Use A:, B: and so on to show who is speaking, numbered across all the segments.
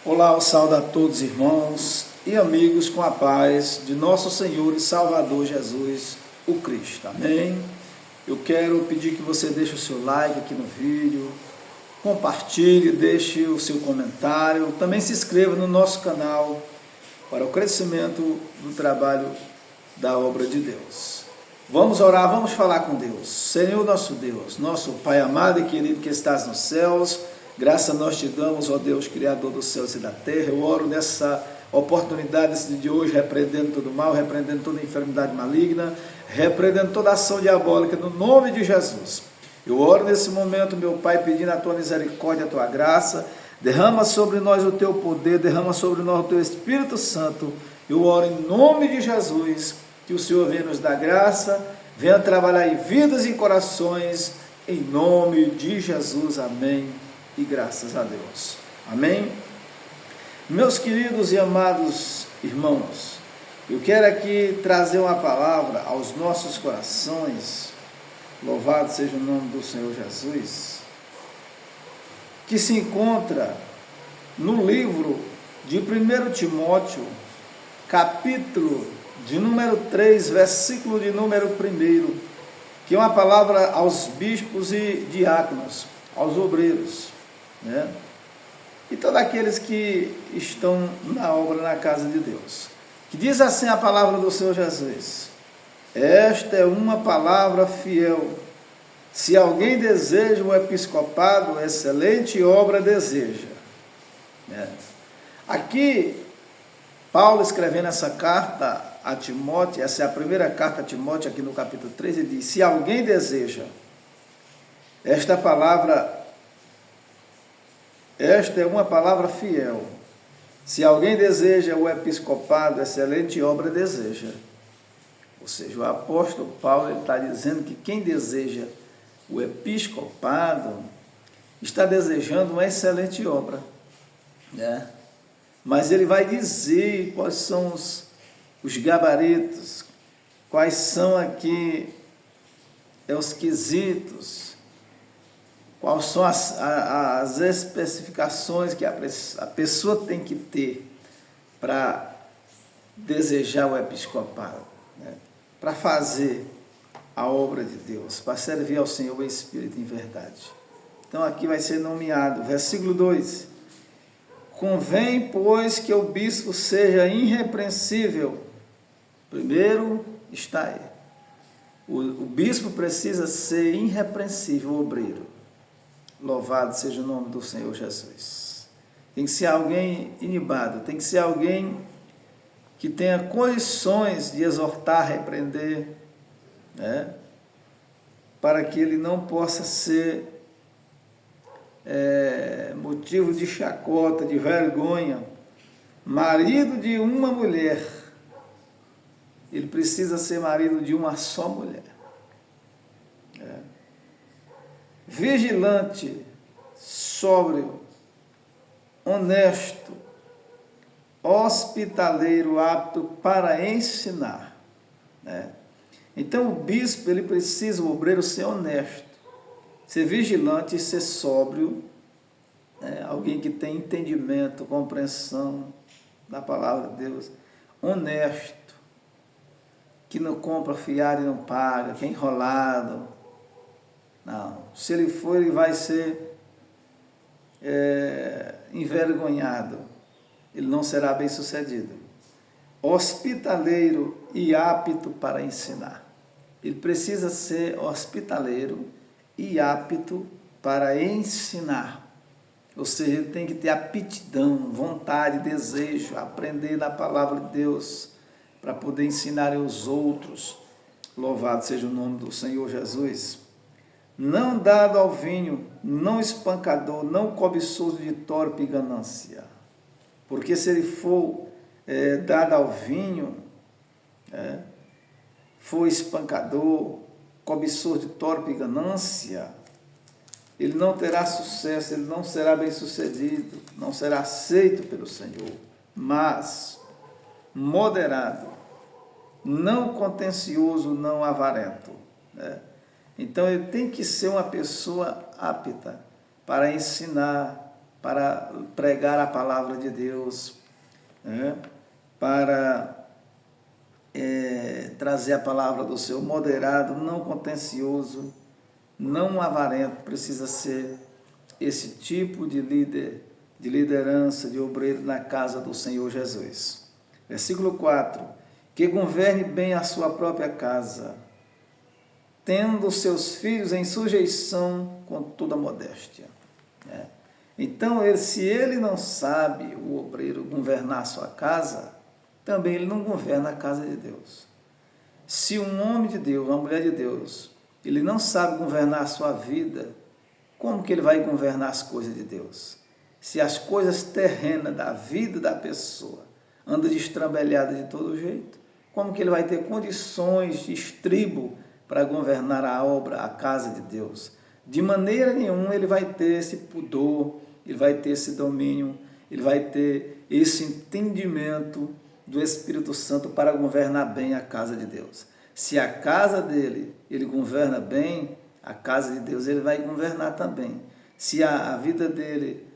A: Olá, eu saúdo a todos irmãos e amigos com a paz de nosso Senhor e Salvador Jesus, o Cristo. Amém? Eu quero pedir que você deixe o seu like aqui no vídeo, compartilhe, deixe o seu comentário, também se inscreva no nosso canal para o crescimento do trabalho da obra de Deus. Vamos orar, vamos falar com Deus. Senhor nosso Deus, nosso Pai amado e querido que estás nos céus, graça nós te damos, ó Deus, Criador dos céus e da terra. Eu oro nessa oportunidade desse dia de hoje, repreendendo todo mal, repreendendo toda enfermidade maligna, repreendendo toda ação diabólica, no nome de Jesus. Eu oro nesse momento, meu Pai, pedindo a tua misericórdia, a tua graça. Derrama sobre nós o teu poder, derrama sobre nós o teu Espírito Santo. Eu oro em nome de Jesus, que o Senhor venha nos dar graça, venha trabalhar em vidas e em corações, em nome de Jesus. Amém. E graças a Deus. Amém? Meus queridos e amados irmãos, eu quero aqui trazer uma palavra aos nossos corações, louvado seja o nome do Senhor Jesus, que se encontra no livro de 1 Timóteo, capítulo de número 3, versículo de número 1, que é uma palavra aos bispos e diáconos, aos obreiros, né? E todos aqueles que estão na obra na casa de Deus, que diz assim a palavra do Senhor Jesus: esta é uma palavra fiel, se alguém deseja o episcopado, excelente obra deseja, né? Aqui Paulo, escrevendo essa carta a Timóteo, essa é a primeira carta a Timóteo, aqui no capítulo 3, ele diz: se alguém deseja, esta é uma palavra fiel. Se alguém deseja o episcopado, excelente obra deseja. Ou seja, o apóstolo Paulo ele está dizendo que quem deseja o episcopado está desejando uma excelente obra, né? Mas ele vai dizer quais são os gabaritos, quais são aqui os quesitos, quais são as especificações que a pessoa tem que ter para desejar o episcopado, né? Para fazer a obra de Deus, para servir ao Senhor em espírito e em verdade. Então aqui vai ser nomeado, versículo 2: convém, pois, que o bispo seja irrepreensível. Primeiro está aí. O bispo precisa ser irrepreensível, o obreiro. Louvado seja o nome do Senhor Jesus. Tem que ser alguém inibado, tem que ser alguém que tenha condições de exortar, repreender, né? Para que ele não possa ser motivo de chacota, de vergonha. Marido de uma mulher, ele precisa ser marido de uma só mulher. Vigilante, sóbrio, honesto, hospitaleiro, apto para ensinar, né? Então o bispo, ele precisa, o obreiro, ser honesto, ser vigilante e ser sóbrio, né? Alguém que tem entendimento, compreensão da palavra de Deus, honesto, que não compra fiado e não paga, que é enrolado. Não, se ele for, ele vai ser envergonhado, ele não será bem sucedido. Hospitaleiro e apto para ensinar. Ele precisa ser hospitaleiro e apto para ensinar. Ou seja, ele tem que ter aptidão, vontade, desejo, aprender da palavra de Deus, para poder ensinar aos outros. Louvado seja o nome do Senhor Jesus. Não dado ao vinho, não espancador, não cobiçoso de torpe ganância. Porque se ele for dado ao vinho, for espancador, cobiçoso de torpe ganância, ele não terá sucesso, ele não será bem sucedido, não será aceito pelo Senhor. Mas moderado, não contencioso, não avarento, né? Então ele tem que ser uma pessoa apta para ensinar, para pregar a palavra de Deus, né? Para trazer a palavra do Senhor, moderado, não contencioso, não avarento. Precisa ser esse tipo de líder, de liderança, de obreiro na casa do Senhor Jesus. Versículo 4, que governe bem a sua própria casa, tendo seus filhos em sujeição com toda modéstia. Então, se ele não sabe, o obreiro, governar a sua casa, também ele não governa a casa de Deus. Se um homem de Deus, uma mulher de Deus, ele não sabe governar a sua vida, como que ele vai governar as coisas de Deus? Se as coisas terrenas da vida da pessoa andam destrambelhadas de todo jeito, como que ele vai ter condições de estribo para governar a obra, a casa de Deus? De maneira nenhuma ele vai ter esse pudor, ele vai ter esse domínio, ele vai ter esse entendimento do Espírito Santo para governar bem a casa de Deus. Se a casa dele, ele governa bem, a casa de Deus ele vai governar também. Se a vida dele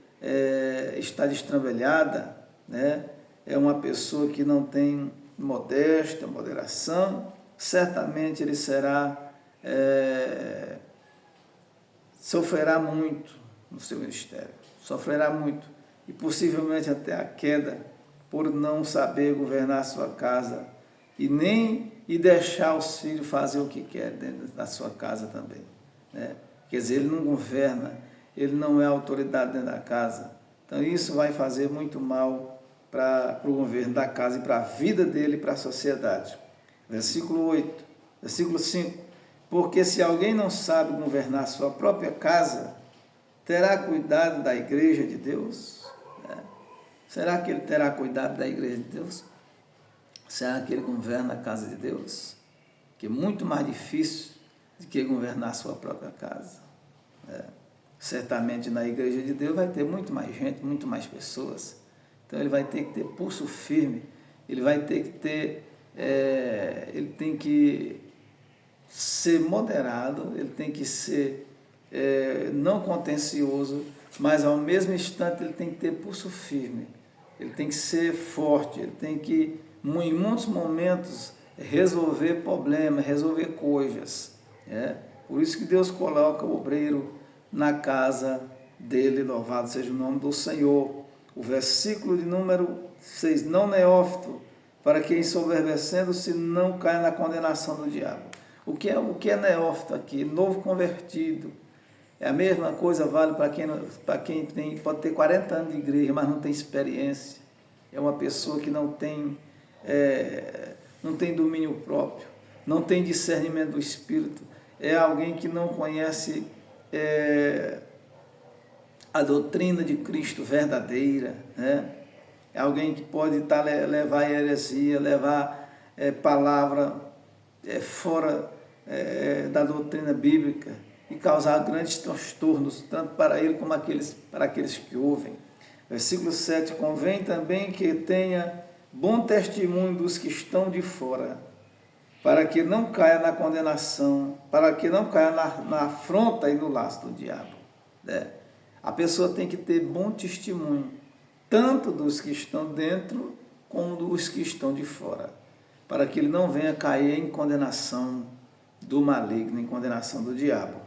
A: está destrambelhada, né, é uma pessoa que não tem modéstia, moderação, certamente ele sofrerá muito no seu ministério, sofrerá muito, e possivelmente até a queda, por não saber governar a sua casa e deixar os filhos fazer o que quer dentro da sua casa também, né? Quer dizer, ele não governa, ele não é autoridade dentro da casa. Então isso vai fazer muito mal para o governo da casa e para a vida dele e para a sociedade. Versículo 8, versículo 5, porque se alguém não sabe governar a sua própria casa, terá cuidado da igreja de Deus? Será que ele terá cuidado da igreja de Deus? Será que ele governa a casa de Deus? Que é muito mais difícil do que governar a sua própria casa. Certamente na igreja de Deus vai ter muito mais gente, muito mais pessoas. Então ele vai ter que ter pulso firme, ele vai ter que ter, ele tem que ser moderado, ele tem que ser não contencioso, mas ao mesmo instante ele tem que ter pulso firme, ele tem que ser forte, ele tem que, em muitos momentos, resolver problemas, resolver coisas. Por isso que Deus coloca o obreiro na casa dele, louvado seja o nome do Senhor. O versículo de número 6, não neófito, para que ensoberbecendo-se não caia na condenação do diabo. O que é neófito aqui? Novo convertido. É a mesma coisa, vale para quem pode ter 40 anos de igreja, mas não tem experiência. É uma pessoa que não tem domínio próprio, não tem discernimento do Espírito. É alguém que não conhece a doutrina de Cristo verdadeira, né? É alguém que pode levar a heresia, levar palavra fora da doutrina bíblica e causar grandes transtornos, tanto para ele como para aqueles que ouvem. Versículo 7, convém também que tenha bom testemunho dos que estão de fora, para que não caia na condenação, para que não caia na afronta e no laço do diabo. A pessoa tem que ter bom testemunho, tanto dos que estão dentro, como dos que estão de fora, para que ele não venha cair em condenação do maligno, em condenação do diabo.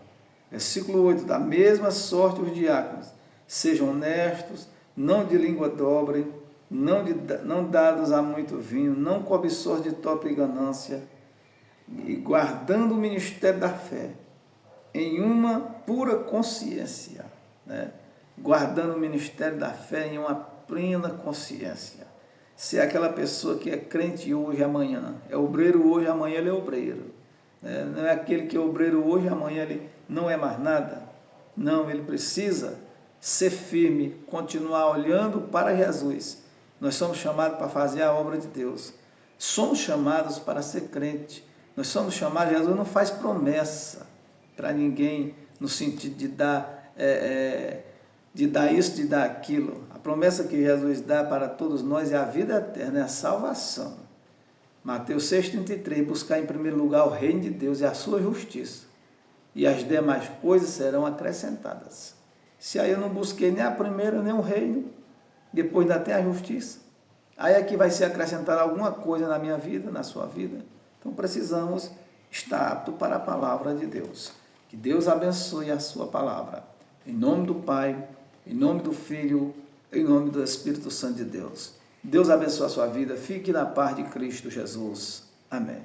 A: Versículo 8, da mesma sorte os diáconos, sejam honestos, não de língua dobre, não dados a muito vinho, não cobiçosos de torpe ganância, e guardando o ministério da fé, em uma pura consciência, né? Guardando o ministério da fé em uma plena consciência. Se é aquela pessoa que é crente hoje e amanhã, é obreiro hoje e amanhã ele é obreiro, né? Não é aquele que é obreiro hoje e amanhã ele não é mais nada. Não, ele precisa ser firme, continuar olhando para Jesus. Nós somos chamados para fazer a obra de Deus. Somos chamados para ser crente. Nós somos chamados, Jesus não faz promessa para ninguém no sentido de dar isso, de dar aquilo. A promessa que Jesus dá para todos nós é a vida eterna, é a salvação. Mateus 6,33, buscar em primeiro lugar o reino de Deus e a sua justiça, e as demais coisas serão acrescentadas. Se aí eu não busquei nem a primeira, nem o reino, depois ainda tem a justiça, aí é que vai ser acrescentada alguma coisa na minha vida, na sua vida. Então precisamos estar aptos para a palavra de Deus. Que Deus abençoe a sua palavra. Em nome do Pai, em nome do Filho, em nome do Espírito Santo de Deus. Deus abençoe a sua vida. Fique na paz de Cristo Jesus. Amém.